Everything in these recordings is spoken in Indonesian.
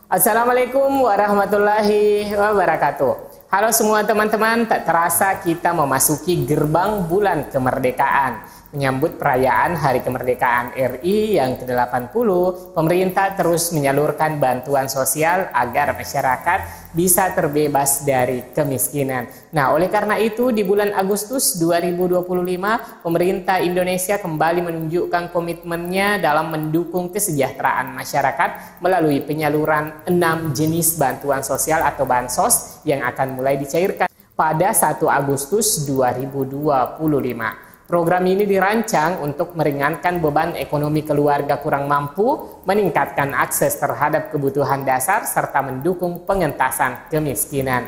Assalamualaikum warahmatullahi wabarakatuh. Halo semua teman-teman, tak terasa kita memasuki gerbang bulan kemerdekaan. Menyambut perayaan Hari Kemerdekaan RI yang ke-80, pemerintah terus menyalurkan bantuan sosial agar masyarakat bisa terbebas dari kemiskinan. Nah, oleh karena itu di bulan Agustus 2025, pemerintah Indonesia kembali menunjukkan komitmennya dalam mendukung kesejahteraan masyarakat melalui penyaluran 6 jenis bantuan sosial atau bansos yang akan mulai dicairkan pada 1 Agustus 2025. Program ini dirancang untuk meringankan beban ekonomi keluarga kurang mampu, meningkatkan akses terhadap kebutuhan dasar, serta mendukung pengentasan kemiskinan.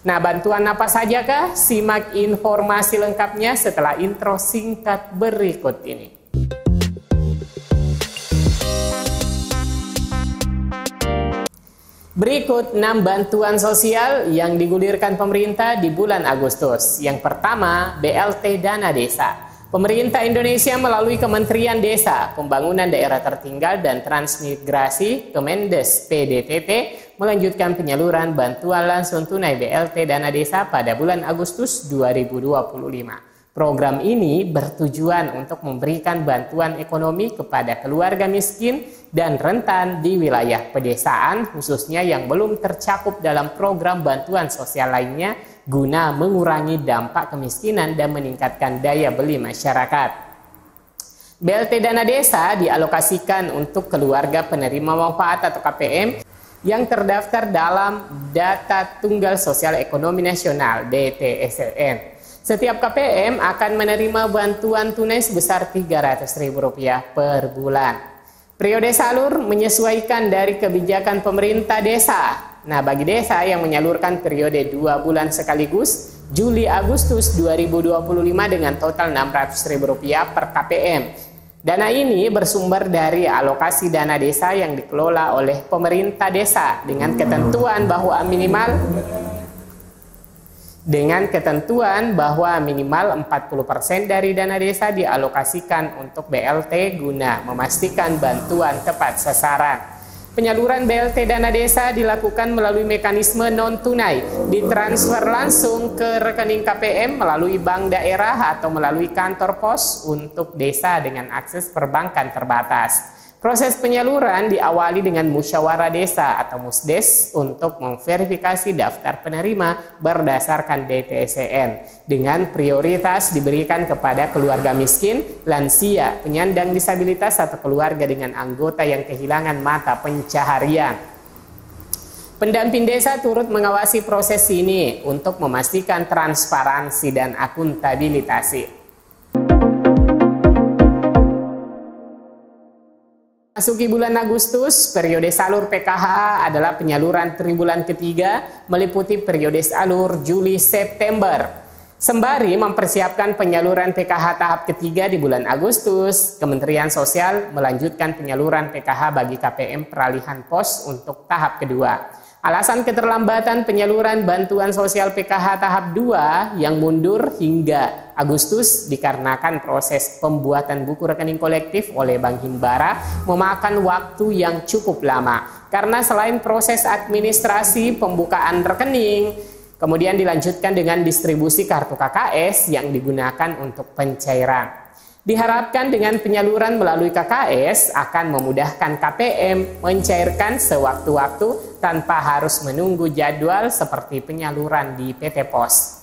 Nah, bantuan apa sajakah? Simak informasi lengkapnya setelah intro singkat berikut ini. Berikut 6 bantuan sosial yang digulirkan pemerintah di bulan Agustus. Yang pertama, BLT Dana Desa. Pemerintah Indonesia melalui Kementerian Desa, Pembangunan Daerah Tertinggal dan Transmigrasi, Kemendes PDTT, melanjutkan penyaluran bantuan langsung tunai BLT Dana Desa pada bulan Agustus 2025. Program ini bertujuan untuk memberikan bantuan ekonomi kepada keluarga miskin dan rentan di wilayah pedesaan, khususnya yang belum tercakup dalam program bantuan sosial lainnya, guna mengurangi dampak kemiskinan dan meningkatkan daya beli masyarakat. BLT Dana Desa dialokasikan untuk keluarga penerima manfaat atau KPM yang terdaftar dalam Data Tunggal Sosial Ekonomi Nasional (DTSEN). Setiap KPM akan menerima bantuan tunai sebesar Rp300.000 per bulan. Periode salur menyesuaikan dari kebijakan pemerintah desa. Nah, bagi desa yang menyalurkan periode 2 bulan sekaligus, Juli-Agustus 2025 dengan total Rp600.000 per KPM. Dana ini bersumber dari alokasi dana desa yang dikelola oleh pemerintah desa dengan ketentuan bahwa minimal 40% dari dana desa dialokasikan untuk BLT guna memastikan bantuan tepat sasaran. Penyaluran BLT dana desa dilakukan melalui mekanisme non-tunai, ditransfer langsung ke rekening KPM melalui bank daerah atau melalui kantor pos untuk desa dengan akses perbankan terbatas. Proses penyaluran diawali dengan musyawarah desa atau musdes untuk memverifikasi daftar penerima berdasarkan DTSEN dengan prioritas diberikan kepada keluarga miskin, lansia, penyandang disabilitas atau keluarga dengan anggota yang kehilangan mata pencaharian. Pendamping desa turut mengawasi proses ini untuk memastikan transparansi dan akuntabilitas. Masuki bulan Agustus, periode salur PKH adalah penyaluran triwulan ketiga meliputi periode salur Juli-September. Sembari mempersiapkan penyaluran PKH tahap ketiga di bulan Agustus, Kementerian Sosial melanjutkan penyaluran PKH bagi KPM peralihan pos untuk tahap kedua. Alasan keterlambatan penyaluran bantuan sosial PKH tahap 2 yang mundur hingga Agustus dikarenakan proses pembuatan buku rekening kolektif oleh Bank Himbara memakan waktu yang cukup lama. Karena selain proses administrasi pembukaan rekening, kemudian dilanjutkan dengan distribusi kartu KKS yang digunakan untuk pencairan. Diharapkan dengan penyaluran melalui KKS akan memudahkan KPM mencairkan sewaktu-waktu tanpa harus menunggu jadwal seperti penyaluran di PT Pos.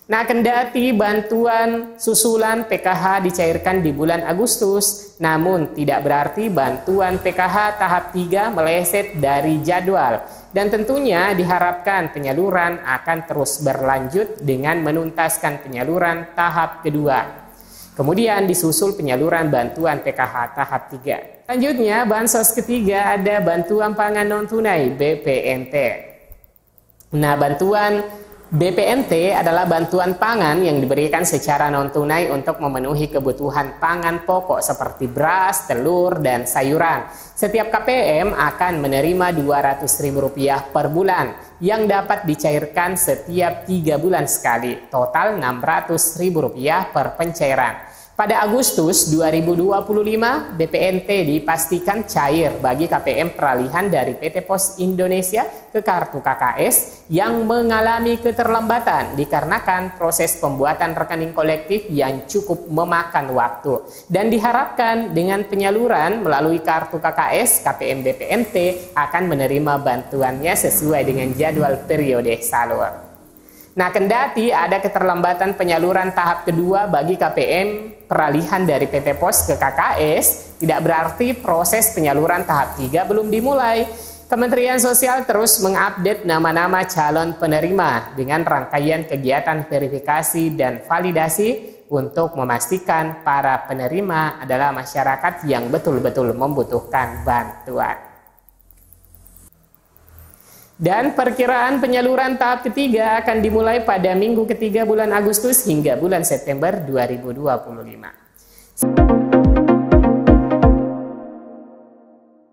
Nah, kendati bantuan susulan PKH dicairkan di bulan Agustus, namun tidak berarti bantuan PKH tahap 3 meleset dari jadwal. Dan tentunya diharapkan penyaluran akan terus berlanjut dengan menuntaskan penyaluran tahap kedua. Kemudian disusul penyaluran bantuan PKH tahap 3. Selanjutnya, bansos ketiga ada bantuan pangan non-tunai BPNT. Nah, bantuan BPNT adalah bantuan pangan yang diberikan secara non-tunai untuk memenuhi kebutuhan pangan pokok seperti beras, telur, dan sayuran. Setiap KPM akan menerima Rp200.000 per bulan yang dapat dicairkan setiap 3 bulan sekali, total Rp600.000 per pencairan. Pada Agustus 2025, BPNT dipastikan cair bagi KPM peralihan dari PT Pos Indonesia ke kartu KKS yang mengalami keterlambatan dikarenakan proses pembuatan rekening kolektif yang cukup memakan waktu. Dan diharapkan dengan penyaluran melalui kartu KKS, KPM BPNT akan menerima bantuannya sesuai dengan jadwal periode salur. Nah, kendati ada keterlambatan penyaluran tahap kedua bagi KPM peralihan dari PT Pos ke KKS, tidak berarti proses penyaluran tahap 3 belum dimulai. Kementerian Sosial terus mengupdate nama-nama calon penerima dengan rangkaian kegiatan verifikasi dan validasi untuk memastikan para penerima adalah masyarakat yang betul-betul membutuhkan bantuan. Dan perkiraan penyaluran tahap ketiga akan dimulai pada minggu ketiga bulan Agustus hingga bulan September 2025.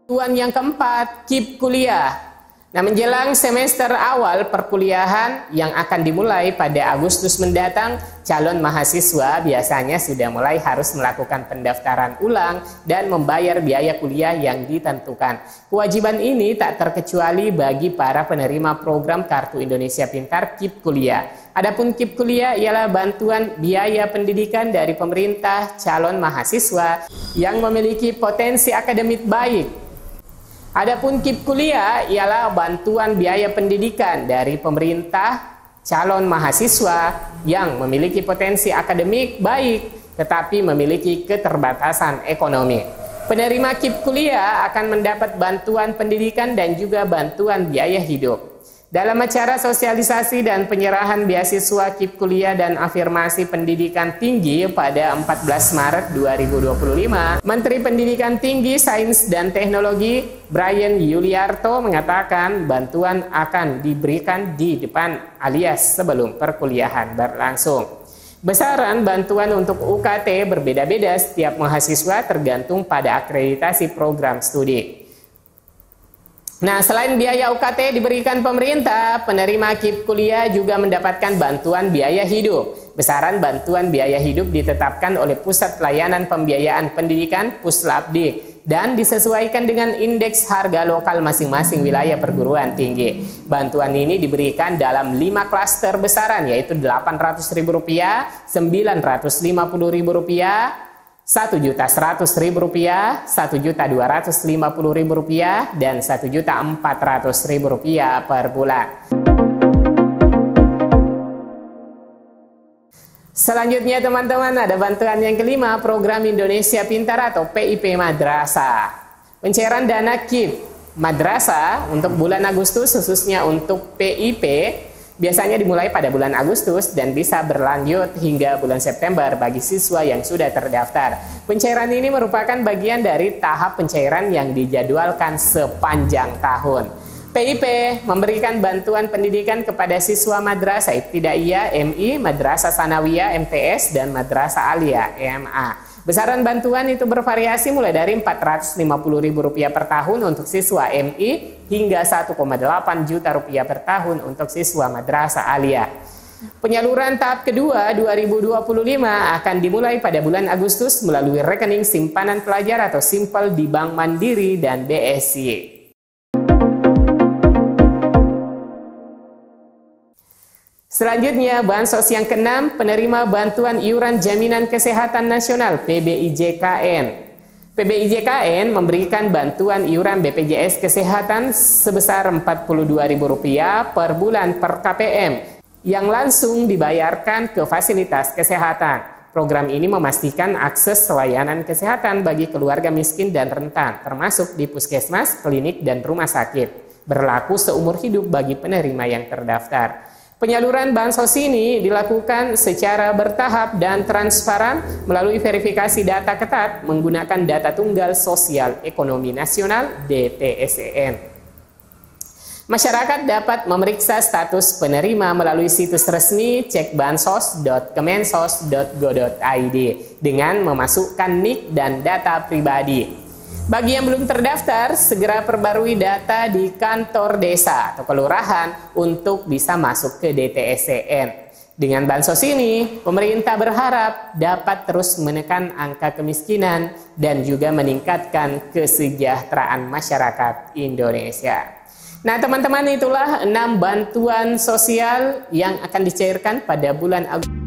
Tuan yang keempat, KIP kuliah. Nah, menjelang semester awal perkuliahan yang akan dimulai pada Agustus mendatang, calon mahasiswa biasanya sudah mulai harus melakukan pendaftaran ulang dan membayar biaya kuliah yang ditentukan. Kewajiban ini tak terkecuali bagi para penerima program Kartu Indonesia Pintar KIP Kuliah. Adapun KIP Kuliah ialah bantuan biaya pendidikan dari pemerintah calon mahasiswa yang memiliki potensi akademik baik. Adapun KIP kuliah ialah bantuan biaya pendidikan dari pemerintah calon mahasiswa yang memiliki potensi akademik baik tetapi memiliki keterbatasan ekonomi. Penerima KIP kuliah akan mendapat bantuan pendidikan dan juga bantuan biaya hidup. Dalam acara sosialisasi dan penyerahan beasiswa KIP kuliah dan afirmasi pendidikan tinggi pada 14 Maret 2025, Menteri Pendidikan Tinggi, Sains dan Teknologi Brian Yuliarto mengatakan bantuan akan diberikan di depan alias sebelum perkuliahan berlangsung. Besaran bantuan untuk UKT berbeda-beda setiap mahasiswa tergantung pada akreditasi program studi. Nah, selain biaya UKT diberikan pemerintah, penerima KIP kuliah juga mendapatkan bantuan biaya hidup. Besaran bantuan biaya hidup ditetapkan oleh Pusat Pelayanan Pembiayaan Pendidikan Puslapdik dan disesuaikan dengan indeks harga lokal masing-masing wilayah perguruan tinggi. Bantuan ini diberikan dalam 5 klaster besaran yaitu Rp800.000, Rp950.000, Rp1.100.000, Rp1.250.000, dan Rp1.400.000 per bulan. Selanjutnya teman-teman ada bantuan yang kelima, Program Indonesia Pintar atau PIP Madrasah. Pencairan dana KIP Madrasah untuk bulan Agustus khususnya untuk PIP biasanya dimulai pada bulan Agustus dan bisa berlanjut hingga bulan September bagi siswa yang sudah terdaftar. Pencairan ini merupakan bagian dari tahap pencairan yang dijadwalkan sepanjang tahun. PIP memberikan bantuan pendidikan kepada siswa madrasah ibtidaiyah MI, madrasah sanawiyah MTS, dan madrasah aliyah MA. Besaran bantuan itu bervariasi mulai dari Rp450.000 per tahun untuk siswa MI hingga Rp1,8 juta per tahun untuk siswa madrasah aliyah. Penyaluran tahap kedua 2025 akan dimulai pada bulan Agustus melalui rekening simpanan pelajar atau simpel di Bank Mandiri dan BSI. Selanjutnya, bansos yang keenam, penerima bantuan iuran jaminan kesehatan nasional PBIJKN. PBIJKN memberikan bantuan iuran BPJS Kesehatan sebesar Rp42.000 per bulan per KPM yang langsung dibayarkan ke fasilitas kesehatan. Program ini memastikan akses layanan kesehatan bagi keluarga miskin dan rentan, termasuk di puskesmas, klinik, dan rumah sakit. Berlaku seumur hidup bagi penerima yang terdaftar. Penyaluran bansos ini dilakukan secara bertahap dan transparan melalui verifikasi data ketat menggunakan data tunggal sosial ekonomi nasional DTSEN. Masyarakat dapat memeriksa status penerima melalui situs resmi cekbansos.kemensos.go.id dengan memasukkan NIK dan data pribadi. Bagi yang belum terdaftar, segera perbarui data di kantor desa atau kelurahan untuk bisa masuk ke DTSEN. Dengan bansos ini, pemerintah berharap dapat terus menekan angka kemiskinan dan juga meningkatkan kesejahteraan masyarakat Indonesia. Nah, teman-teman, itulah 6 bantuan sosial yang akan dicairkan pada bulan Agustus.